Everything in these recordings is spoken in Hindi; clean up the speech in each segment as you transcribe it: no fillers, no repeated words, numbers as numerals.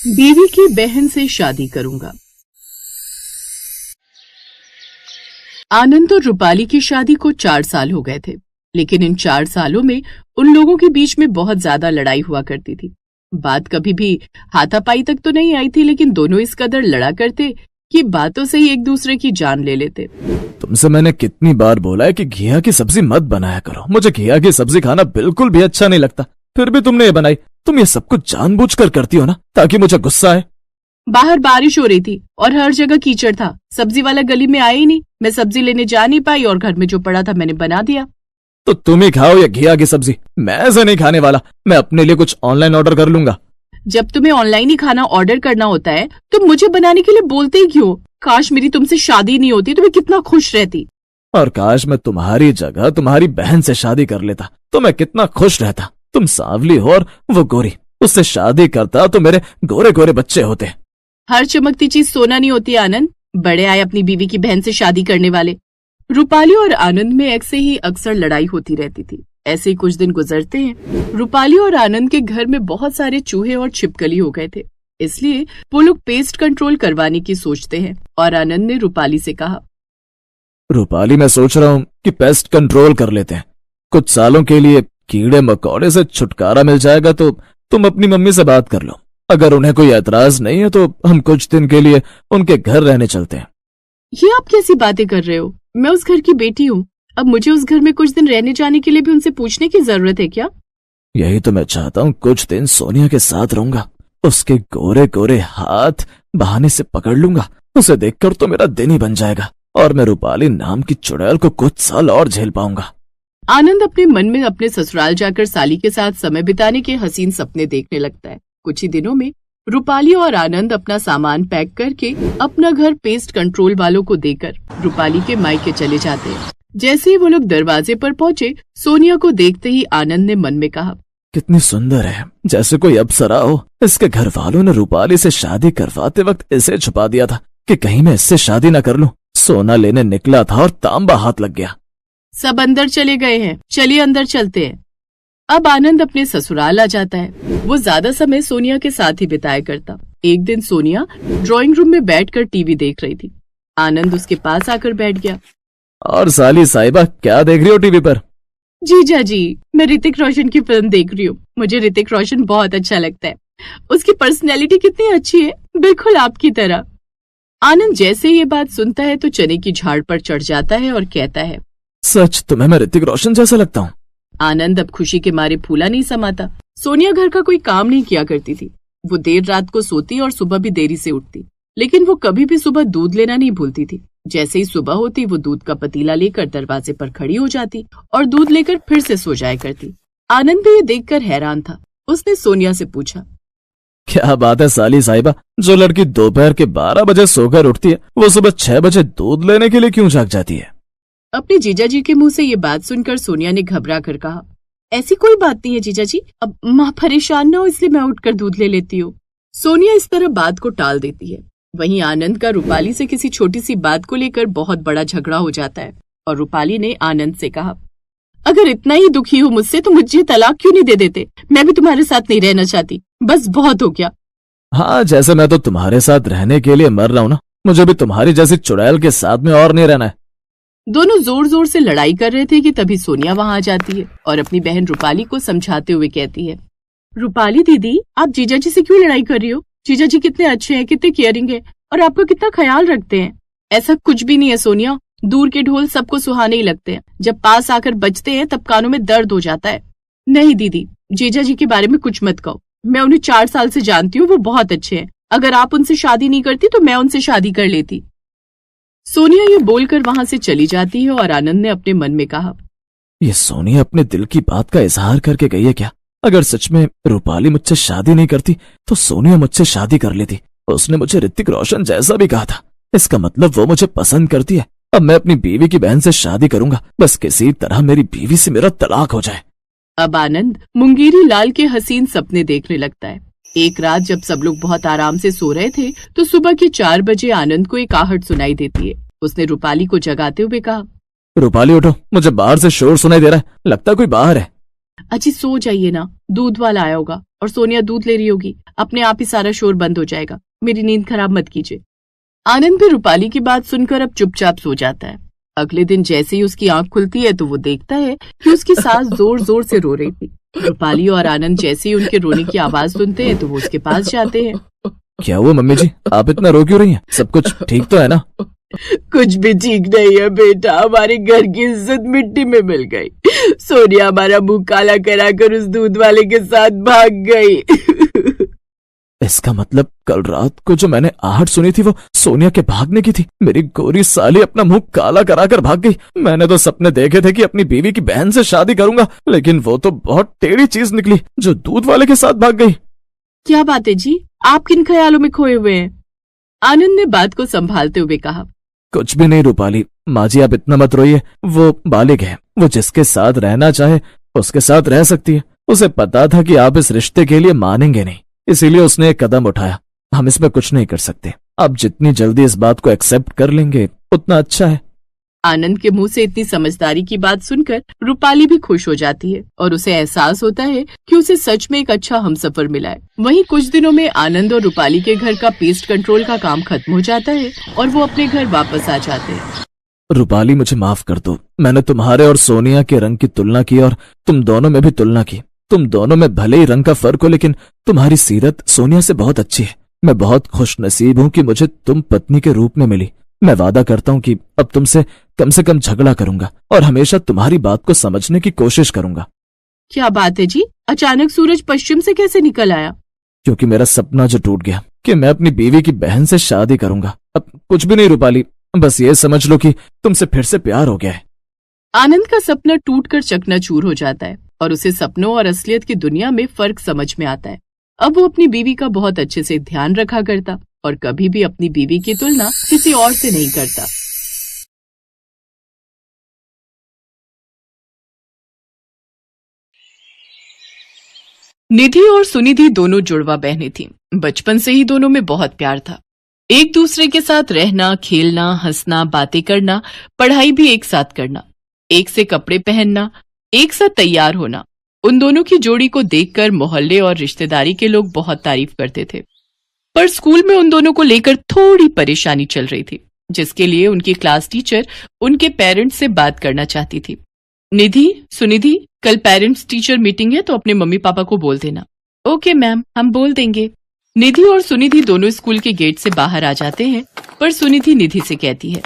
बीवी की बहन से शादी करूंगा। आनंद और रूपाली की शादी को 4 साल हो गए थे, लेकिन इन 4 सालों में उन लोगों के बीच में बहुत ज्यादा लड़ाई हुआ करती थी। बात कभी भी हाथापाई तक तो नहीं आई थी, लेकिन दोनों इस कदर लड़ा करते कि बातों से ही एक दूसरे की जान ले लेते। तुमसे मैंने कितनी बार बोला है कि घिया की सब्जी मत बनाया करो। मुझे घिया की सब्जी खाना बिल्कुल भी अच्छा नहीं लगता, फिर भी तुमने ये बनाई। तुम ये सब कुछ जानबूझकर करती हो ना, ताकि मुझे गुस्सा आए। बाहर बारिश हो रही थी और हर जगह कीचड़ था। सब्जी वाला गली में आया ही नहीं। मैं सब्जी लेने जा नहीं पाई और घर में जो पड़ा था मैंने बना दिया। तो तुम ही खाओ या घिया की सब्जी, मैं ऐसे नहीं खाने वाला। मैं अपने लिए कुछ ऑनलाइन ऑर्डर कर लूंगा। जब तुम्हें ऑनलाइन ही खाना ऑर्डर करना होता है तो मुझे बनाने के लिए बोलते ही क्यों? काश मेरी तुमसे शादी नहीं होती तो मैं कितना खुश रहती। और काश मैं तुम्हारी जगह तुम्हारी बहन से शादी कर लेता तो मैं कितना खुश रहता। तुम सांवली हो और वो गोरी। उससे शादी करता तो मेरे गोरे गोरे बच्चे होते। हर चमकती चीज सोना नहीं होती आनंद। बड़े आए अपनी बीवी की बहन से शादी करने वाले। रूपाली और आनंद में ऐसे ही अक्सर लड़ाई होती रहती थी। ऐसे ही कुछ दिन गुजरते हैं। रूपाली और आनंद के घर में बहुत सारे चूहे और छिपकली हो गए थे, इसलिए वो लोग पेस्ट कंट्रोल करवाने की सोचते हैं। और आनंद ने रूपाली से कहा, रूपाली, मैं सोच रहा हूँ कि पेस्ट कंट्रोल कर लेते हैं। कुछ सालों के लिए कीड़े मकोड़े से छुटकारा मिल जाएगा। तो तुम अपनी मम्मी से बात कर लो। अगर उन्हें कोई एतराज नहीं है तो हम कुछ दिन के लिए उनके घर रहने चलते हैं। ये आप कैसी बातें कर रहे हो? मैं उस घर की बेटी हूँ। अब मुझे उस घर में कुछ दिन रहने जाने के लिए भी उनसे पूछने की जरूरत है क्या? यही तो मैं चाहता हूँ। कुछ दिन सोनिया के साथ रहूंगा। उसके गोरे गोरे हाथ बहाने से पकड़ लूंगा। उसे देखकर तो मेरा दिन ही बन जाएगा और मैं रूपाली नाम की चुड़ैल को कुछ साल और झेल पाऊंगा। आनंद अपने मन में अपने ससुराल जाकर साली के साथ समय बिताने के हसीन सपने देखने लगता है। कुछ ही दिनों में रूपाली और आनंद अपना सामान पैक करके अपना घर पेस्ट कंट्रोल वालों को देकर रूपाली के मायके चले जाते हैं। जैसे ही वो लोग दरवाजे पर पहुंचे, सोनिया को देखते ही आनंद ने मन में कहा, कितनी सुंदर है, जैसे कोई अप्सरा हो। इसके घर वालों ने रूपाली से शादी करवाते वक्त इसे छुपा दिया था कि कहीं मैं इससे शादी न कर लूं। सोना लेने निकला था और तांबा हाथ लग गया। सब अंदर चले गए हैं, चलिए अंदर चलते हैं। अब आनंद अपने ससुराल आ जाता है। वो ज्यादा समय सोनिया के साथ ही बिताया करता। एक दिन सोनिया ड्राइंग रूम में बैठकर टीवी देख रही थी। आनंद उसके पास आकर बैठ गया। और साली साहिबा, क्या देख रही हो टीवी पर? जीजा जी, मैं ऋतिक रोशन की फिल्म देख रही हूँ। मुझे ऋतिक रोशन बहुत अच्छा लगता है। उसकी पर्सनैलिटी कितनी अच्छी है, बिल्कुल आपकी तरह। आनंद जैसे ये बात सुनता है तो चने की झाड़ पर चढ़ जाता है और कहता है, सच तुम्हें मैं ऋतिक रोशन जैसा लगता हूँ? आनंद अब खुशी के मारे फूला नहीं समाता। सोनिया घर का कोई काम नहीं किया करती थी। वो देर रात को सोती और सुबह भी देरी से उठती, लेकिन वो कभी भी सुबह दूध लेना नहीं भूलती थी। जैसे ही सुबह होती वो दूध का पतीला लेकर दरवाजे पर खड़ी हो जाती और दूध लेकर फिर से सो जाया करती। आनंद भी ये देखकर हैरान था। उसने सोनिया से पूछा, क्या बात है साली साहिबा, जो लड़की दोपहर के 12 बजे सोकर उठती है वो सुबह 6 बजे दूध लेने के लिए क्यों जाग जाती है? अपने जीजा जी के मुंह से ये बात सुनकर सोनिया ने घबरा कर कहा, ऐसी कोई बात नहीं है जीजा जी, अब माँ परेशान न हो इसलिए मैं उठकर दूध ले लेती हूँ। सोनिया इस तरह बात को टाल देती है। वहीं आनंद का रूपाली से किसी छोटी सी बात को लेकर बहुत बड़ा झगड़ा हो जाता है और रूपाली ने आनंद से कहा, अगर इतना ही दुखी हो मुझसे तो मुझे तलाक क्यों नहीं दे देते? मैं भी तुम्हारे साथ नहीं रहना चाहती, बस बहुत हो गया। हाँ, जैसे मैं तो तुम्हारे साथ रहने के लिए मर रहा हूँ ना, मुझे भी तुम्हारी जैसी चुड़ैल के साथ में और नहीं रहना है। दोनों जोर जोर से लड़ाई कर रहे थे कि तभी सोनिया वहां आ जाती है और अपनी बहन रूपाली को समझाते हुए कहती है, रूपाली दीदी, आप जीजा जी से क्यों लड़ाई कर रही हो? जीजा जी कितने अच्छे हैं, कितने केयरिंग है और आपका कितना ख्याल रखते हैं। ऐसा कुछ भी नहीं है सोनिया, दूर के ढोल सबको सुहाने ही लगते हैं, जब पास आकर बजते हैं तब कानों में दर्द हो जाता है। नहीं दीदी, जीजा जी के बारे में कुछ मत कहो। मैं उन्हें 4 साल से जानती हूँ, वो बहुत अच्छे हैं। अगर आप उनसे शादी नहीं करती तो मैं उनसे शादी कर लेती। सोनिया ये बोलकर वहां से चली जाती है और आनंद ने अपने मन में कहा, ये सोनिया अपने दिल की बात का इजहार करके गई है क्या? अगर सच में रूपाली मुझसे शादी नहीं करती तो सोनिया मुझसे शादी कर लेती। उसने मुझे ऋतिक रोशन जैसा भी कहा था। इसका मतलब वो मुझे पसंद करती है। अब मैं अपनी बीवी की बहन से शादी करूंगा, बस किसी तरह मेरी बीवी से मेरा तलाक हो जाए। अब आनंद मुंगेरी लाल के हसीन सपने देखने लगता है। एक रात जब सब लोग बहुत आराम से सो रहे थे तो सुबह के 4 बजे आनंद को एक आहट सुनाई देती है। उसने रूपाली को जगाते हुए कहा, रूपाली उठो, मुझे बाहर से शोर सुनाई दे रहा है, लगता है कोई बाहर है। अजी सो जाइए ना, दूध वाला आया होगा और सोनिया दूध ले रही होगी। अपने आप ही सारा शोर बंद हो जाएगा। मेरी नींद खराब मत कीजिए। आनंद भी रूपाली की बात सुनकर अब चुपचाप सो जाता है। अगले दिन जैसे ही उसकी आंख खुलती है तो वो देखता है कि उसकी सास जोर जोर से रो रही थी। रूपाली और आनंद जैसे ही उनके रोने की आवाज सुनते हैं तो वो उसके पास जाते हैं। क्या हुआ मम्मी जी, आप इतना रो क्यों रही हैं? सब कुछ ठीक तो है ना? कुछ भी ठीक नहीं है बेटा, हमारे घर की इज्जत मिट्टी में मिल गई। सोनिया हमारा मुंह काला कराकर उस दूध वाले के साथ भाग गई। इसका मतलब कल रात को जो मैंने आहट सुनी थी वो सोनिया के भागने की थी। मेरी गोरी साली अपना मुंह काला कराकर भाग गई। मैंने तो सपने देखे थे कि अपनी बीवी की बहन से शादी करूंगा, लेकिन वो तो बहुत टेढ़ी चीज निकली जो दूध वाले के साथ भाग गई। क्या बात है जी, आप किन ख्यालों में खोए हुए हैं? आनंद ने बात को संभालते हुए कहा। कुछ भी नहीं रूपाली, माँ जी आप इतना मत रोइए। वो बालिग है, वो जिसके साथ रहना चाहे उसके साथ रह सकती है। उसे पता था कि आप इस रिश्ते के लिए मानेंगे नहीं, इसीलिए उसने एक कदम उठाया। हम इसमें कुछ नहीं कर सकते। आप जितनी जल्दी इस बात को एक्सेप्ट कर लेंगे उतना अच्छा है। आनंद के मुंह से इतनी समझदारी की बात सुनकर रूपाली भी खुश हो जाती है और उसे एहसास होता है कि उसे सच में एक अच्छा हमसफर मिला है। वहीं कुछ दिनों में आनंद और रूपाली के घर का पेस्ट कंट्रोल का काम खत्म हो जाता है और वो अपने घर वापस आ जाते हैं। रूपाली मुझे माफ कर दो, मैंने तुम्हारे और सोनिया के रंग की तुलना की और तुम दोनों में भी तुलना की। तुम दोनों में भले ही रंग का फर्क हो, लेकिन तुम्हारी सीरत सोनिया से बहुत अच्छी है। मैं बहुत खुश नसीब हूँ कि मुझे तुम पत्नी के रूप में मिली। मैं वादा करता हूँ कि अब तुमसे कम से कम झगड़ा करूंगा और हमेशा तुम्हारी बात को समझने की कोशिश करूंगा। क्या बात है जी, अचानक सूरज पश्चिम से कैसे निकल आया? क्योंकि मेरा सपना जो टूट गया कि मैं अपनी बीवी की बहन से शादी करूंगा। अब कुछ भी नहीं रूपाली, बस ये समझ लो कि तुमसे फिर से प्यार हो गया है। आनंद का सपना टूटकर चकनाचूर हो जाता है और उसे सपनों और असलियत की दुनिया में फर्क समझ में आता है। अब वो अपनी बीवी का बहुत अच्छे से ध्यान रखा करता और कभी भी अपनी बीवी की तुलना किसी और से नहीं करता। निधि और सुनिधि दोनों जुड़वा बहनें थीं। बचपन से ही दोनों में बहुत प्यार था। एक दूसरे के साथ रहना, खेलना, हंसना, बातें करना, पढ़ाई भी एक साथ करना, एक से कपड़े पहनना, एक साथ तैयार होना। उन दोनों की जोड़ी को देखकर मोहल्ले और रिश्तेदारी के लोग बहुत तारीफ करते थे। पर स्कूल में उन दोनों को लेकर थोड़ी परेशानी चल रही थी, जिसके लिए उनकी क्लास टीचर उनके पेरेंट्स से बात करना चाहती थी। निधि, सुनिधि, कल पेरेंट्स टीचर मीटिंग है तो अपने मम्मी पापा को बोल देना। ओके मैम, हम बोल देंगे। निधि और सुनिधि दोनों स्कूल के गेट से बाहर आ जाते हैं, पर सुनिधि निधि से कहती है,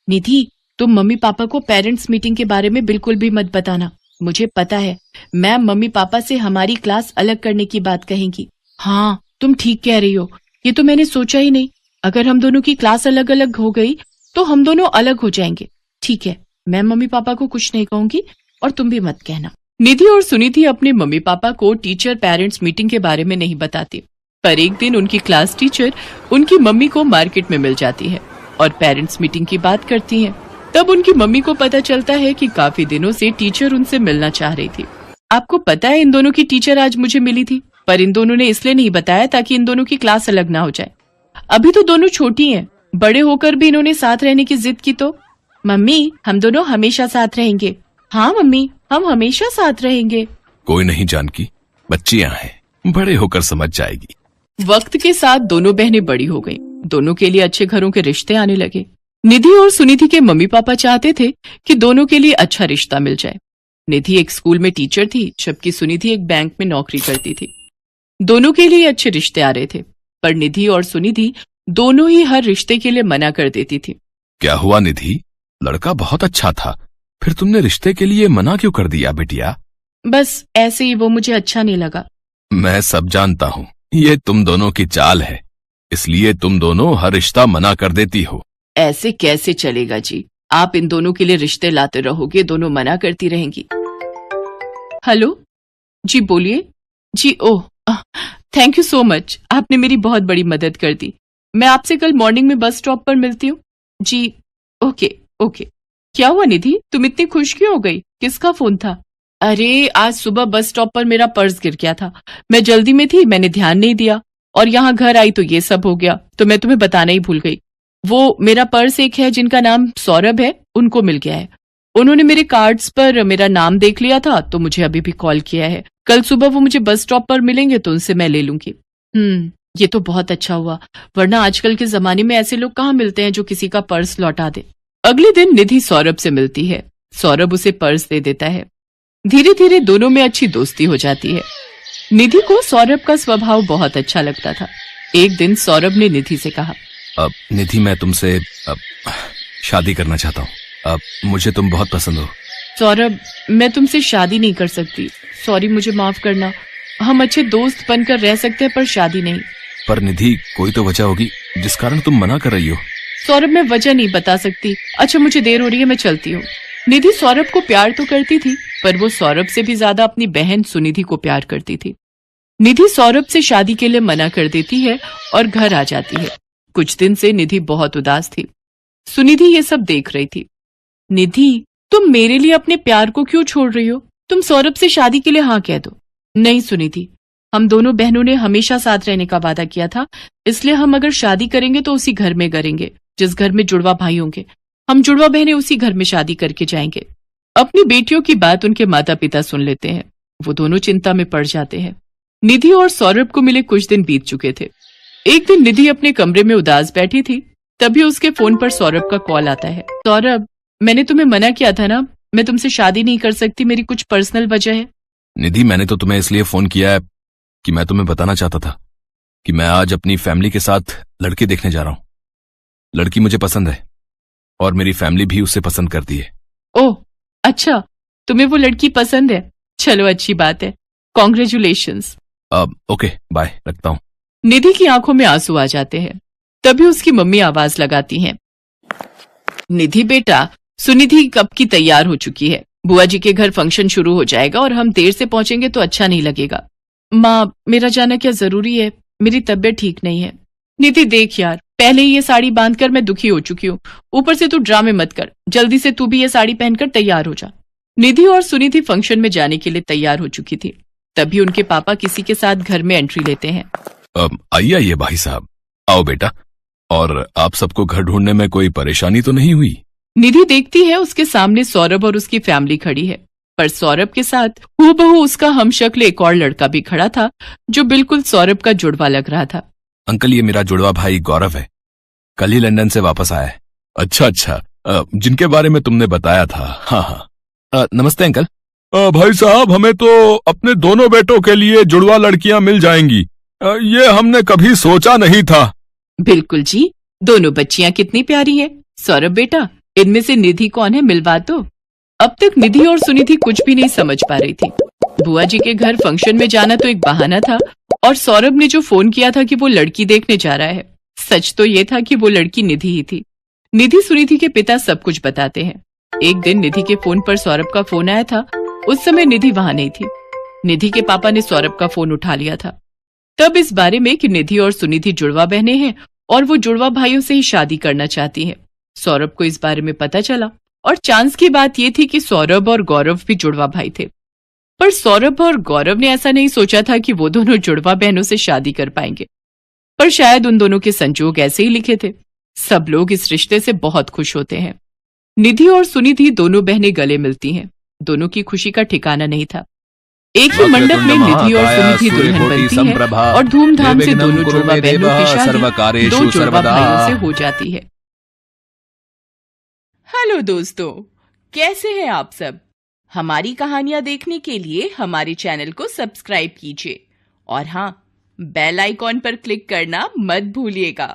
निधि तुम मम्मी पापा को पेरेंट्स मीटिंग के बारे में बिल्कुल भी मत बताना। मुझे पता है मैम मम्मी पापा से हमारी क्लास अलग करने की बात कहेंगी। हाँ तुम ठीक कह रही हो, ये तो मैंने सोचा ही नहीं। अगर हम दोनों की क्लास अलग अलग हो गई तो हम दोनों अलग हो जाएंगे। ठीक है, मैं मम्मी पापा को कुछ नहीं कहूंगी और तुम भी मत कहना। निधि और सुनिधि अपने मम्मी पापा को टीचर पेरेंट्स मीटिंग के बारे में नहीं बताती, पर एक दिन उनकी क्लास टीचर उनकी मम्मी को मार्केट में मिल जाती है और पेरेंट्स मीटिंग की बात करती हैं। तब उनकी मम्मी को पता चलता है कि काफी दिनों से टीचर उनसे मिलना चाह रही थी। आपको पता है इन दोनों की टीचर आज मुझे मिली थी, पर इन दोनों ने इसलिए नहीं बताया ताकि इन दोनों की क्लास अलग ना हो जाए। अभी तो दोनों छोटी हैं, बड़े होकर भी इन्होंने साथ रहने की जिद की तो। मम्मी हम दोनों हमेशा साथ रहेंगे। हाँ मम्मी, हम हमेशा साथ रहेंगे। कोई नहीं जानकी, बच्चियां हैं, बड़े होकर समझ जाएगी। वक्त के साथ दोनों बहनें बड़ी हो गईं। दोनों के लिए अच्छे घरों के रिश्ते आने लगे। निधि और सुनिधि के मम्मी पापा चाहते थे कि दोनों के लिए अच्छा रिश्ता मिल जाए। निधि एक स्कूल में टीचर थी, जबकि सुनिधि एक बैंक में नौकरी करती थी। दोनों के लिए अच्छे रिश्ते आ रहे थे, पर निधि और सुनिधि दोनों ही हर रिश्ते के लिए मना कर देती थी। क्या हुआ निधि, लड़का बहुत अच्छा था, फिर तुमने रिश्ते के लिए मना क्यों कर दिया बेटिया? बस ऐसे ही, वो मुझे अच्छा नहीं लगा। मैं सब जानता हूँ, ये तुम दोनों की चाल है, इसलिए तुम दोनों हर रिश्ता मना कर देती हो। ऐसे कैसे चलेगा जी, आप इन दोनों के लिए रिश्ते लाते रहोगे, दोनों मना करती रहेंगी। हेलो जी, बोलिए जी। Oh thank you so much, आपने मेरी बहुत बड़ी मदद कर दी। मैं आपसे कल मॉर्निंग में बस स्टॉप पर मिलती हूँ जी। Okay okay. क्या हुआ निधि, तुम इतनी खुश क्यों हो गई? किसका फोन था? अरे आज सुबह बस स्टॉप पर मेरा पर्स गिर गया था, मैं जल्दी में थी, मैंने ध्यान नहीं दिया और यहाँ घर आई तो ये सब हो गया, तो मैं तुम्हें बताना ही भूल गई। वो मेरा पर्स एक है जिनका नाम सौरभ है, उनको मिल गया है। उन्होंने मेरे कार्ड्स पर मेरा नाम देख लिया था तो मुझे अभी भी कॉल किया है। कल सुबह वो मुझे बस स्टॉप पर मिलेंगे तो उनसे मैं ले लूंगी। ये तो बहुत अच्छा हुआ, वरना आजकल के जमाने में ऐसे लोग कहाँ मिलते हैं जो किसी का पर्स लौटा दे। अगले दिन निधि सौरभ से मिलती है। सौरभ उसे पर्स दे देता है। धीरे धीरे दोनों में अच्छी दोस्ती हो जाती है। निधि को सौरभ का स्वभाव बहुत अच्छा लगता था। एक दिन सौरभ ने निधि से कहा, निधि, मैं तुमसे शादी करना चाहता हूँ। मुझे तुम बहुत पसंद हो। सौरभ, मैं तुमसे शादी नहीं कर सकती। सॉरी, मुझे माफ करना। हम अच्छे दोस्त बनकर रह सकते हैं, पर शादी नहीं। पर निधि, कोई तो वजह होगी जिस कारण तुम मना कर रही हो। सौरभ, मैं वजह नहीं बता सकती। अच्छा, मुझे देर हो रही है, मैं चलती हूँ। निधि सौरभ को प्यार तो करती थी, पर वो सौरभ से भी ज्यादा अपनी बहन सुनिधि को प्यार करती थी। निधि सौरभ से शादी के लिए मना कर देती है और घर आ जाती है। कुछ दिन से निधि बहुत उदास थी। सुनिधि ये सब देख रही थी। निधि, तुम मेरे लिए अपने प्यार को क्यों छोड़ रही हो? तुम सौरभ से शादी के लिए हाँ कह दो। नहीं सुनिधि, हम दोनों बहनों ने हमेशा साथ रहने का वादा किया था, इसलिए हम अगर शादी करेंगे तो उसी घर में करेंगे जिस घर में जुड़वा भाई होंगे। हम जुड़वा बहनें उसी घर में शादी करके जाएंगे। अपनी बेटियों की बात उनके माता पिता सुन लेते हैं। वो दोनों चिंता में पड़ जाते हैं। निधि और सौरभ को मिले कुछ दिन बीत चुके थे। एक दिन निधि अपने कमरे में उदास बैठी थी, तभी उसके फोन पर सौरभ का कॉल आता है। सौरभ, मैंने तुम्हें मना किया था ना, मैं तुमसे शादी नहीं कर सकती, मेरी कुछ पर्सनल वजह है। निधि, मैंने तो तुम्हें इसलिए फोन किया है कि मैं तुम्हें बताना चाहता था कि मैं आज अपनी फैमिली के साथ लड़के देखने जा रहा हूँ। लड़की मुझे पसंद है और मेरी फैमिली भी उसे पसंद करती है। ओह अच्छा, तुम्हें वो लड़की पसंद है? चलो, अच्छी बात है। कॉन्ग्रेचुलेशंस। ओके, बाय, रखता हूँ। निधि की आंखों में आंसू आ जाते हैं। तभी उसकी मम्मी आवाज लगाती हैं, निधि बेटा, सुनिधि कब की तैयार हो चुकी है। बुआ जी के घर फंक्शन शुरू हो जाएगा और हम देर से पहुंचेंगे तो अच्छा नहीं लगेगा। माँ, मेरा जाना क्या जरूरी है? मेरी तबीयत ठीक नहीं है। निधि देख यार, पहले ही ये साड़ी बांधकर मैं दुखी हो चुकी हूँ, ऊपर से तू ड्रामे मत कर। जल्दी से तू भी ये साड़ी पहनकर तैयार हो जा। निधि और सुनिधि फंक्शन में जाने के लिए तैयार हो चुकी थी। तभी उनके पापा किसी के साथ घर में एंट्री लेते हैं। आइए आइए भाई साहब, आओ बेटा। और आप सबको घर ढूंढने में कोई परेशानी तो नहीं हुई? निधि देखती है उसके सामने सौरभ और उसकी फैमिली खड़ी है, पर सौरभ के साथ हूबहू उसका हमशक्ल एक और लड़का भी खड़ा था जो बिल्कुल सौरभ का जुड़वा लग रहा था। अंकल, ये मेरा जुड़वा भाई गौरव है, कल ही लंदन से वापस आया है। अच्छा, जिनके बारे में तुमने बताया था। हाँ हाँ, नमस्ते अंकल। भाई साहब, हमें तो अपने दोनों बेटों के लिए जुड़वा लड़कियां मिल जाएंगी, ये हमने कभी सोचा नहीं था। बिल्कुल जी, दोनों बच्चियां कितनी प्यारी हैं। सौरभ बेटा, इनमें से निधि कौन है, मिलवा दो। अब तक निधि और सुनिधि कुछ भी नहीं समझ पा रही थी। बुआ जी के घर फंक्शन में जाना तो एक बहाना था, और सौरभ ने जो फोन किया था कि वो लड़की देखने जा रहा है, सच तो ये था कि वो लड़की निधि ही थी। निधि सुनिधि के पिता सब कुछ बताते हैं। एक दिन निधि के फोन पर सौरभ का फोन आया था। उस समय निधि वहां नहीं थी। निधि के पापा ने सौरभ का फोन उठा लिया था, तब इस बारे में कि निधि और सुनिधि जुड़वा बहनें हैं और वो जुड़वा भाइयों से ही शादी करना चाहती हैं। सौरभ को इस बारे में पता चला, और चांस की बात ये थी कि सौरभ और गौरव भी जुड़वा भाई थे। पर सौरभ और गौरव ने ऐसा नहीं सोचा था कि वो दोनों जुड़वा बहनों से शादी कर पाएंगे, पर शायद उन दोनों के संजोग ऐसे ही लिखे थे। सब लोग इस रिश्ते से बहुत खुश होते हैं। निधि और सुनिधि दोनों बहनें गले मिलती हैं। दोनों की खुशी का ठिकाना नहीं था। एक ही मंडप में निधि और सुनिधि दुल्हन बनती है और धूमधाम से दोनों जुड़वा बहनों की शादी दो जुड़वा भाइयों से हो जाती है। हेलो दोस्तों, कैसे हैं आप सब? हमारी कहानियां देखने के लिए हमारे चैनल को सब्सक्राइब कीजिए और हाँ, बेल आइकॉन पर क्लिक करना मत भूलिएगा।